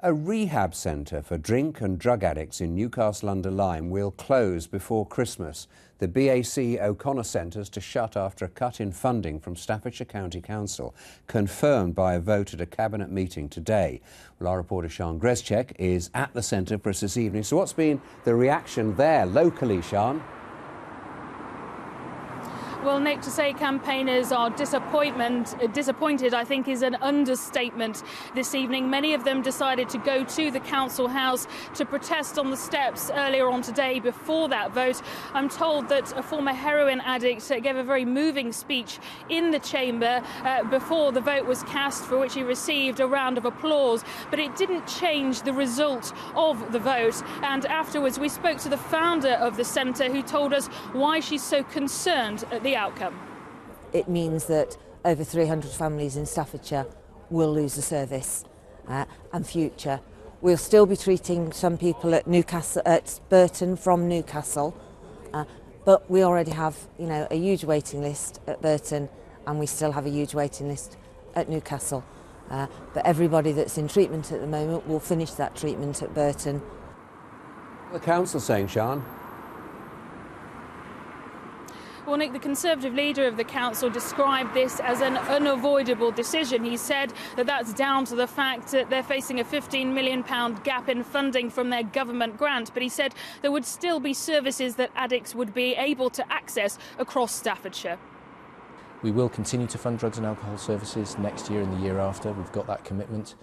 A rehab centre for drink and drug addicts in Newcastle-under-Lyme will close before Christmas. The BAC O'Connor Centre's to shut after a cut in funding from Staffordshire County Council, confirmed by a vote at a cabinet meeting today. Well, our reporter Sian Grezchek is at the centre for us this evening. So what's been the reaction there locally, Sian? Well, Nick, to say campaigners are disappointed, I think, is an understatement this evening. Many of them decided to go to the council house to protest on the steps earlier on today before that vote. I'm told that a former heroin addict gave a very moving speech in the chamber before the vote was cast, for which he received a round of applause. But it didn't change the result of the vote. And afterwards, we spoke to the founder of the centre, who told us why she's so concerned at the outcome. It means that over 300 families in Staffordshire will lose the service and future. We'll still be treating some people at Burton from Newcastle, but we already have, a huge waiting list at Burton, and we still have a huge waiting list at Newcastle. But everybody that's in treatment at the moment will finish that treatment at Burton. The council saying, Sian? Well, Nick, the Conservative leader of the council described this as an unavoidable decision. He said that that's down to the fact that they're facing a £15 million gap in funding from their government grant. But he said there would still be services that addicts would be able to access across Staffordshire. We will continue to fund drugs and alcohol services next year and the year after. We've got that commitment.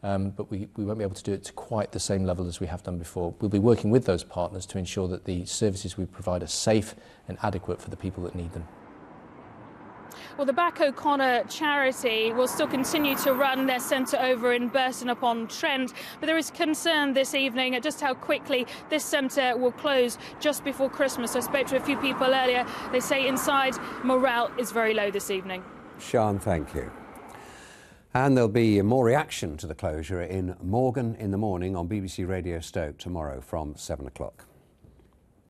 But we won't be able to do it to quite the same level as we have done before. We'll be working with those partners to ensure that the services we provide are safe and adequate for the people that need them. Well, the BAC O'Connor charity will still continue to run their centre over in Burton-upon-Trent, but there is concern this evening at just how quickly this centre will close just before Christmas. I spoke to a few people earlier. They say inside morale is very low this evening. Sian, thank you. And there'll be more reaction to the closure in Morgan in the morning on BBC Radio Stoke tomorrow from 7 o'clock.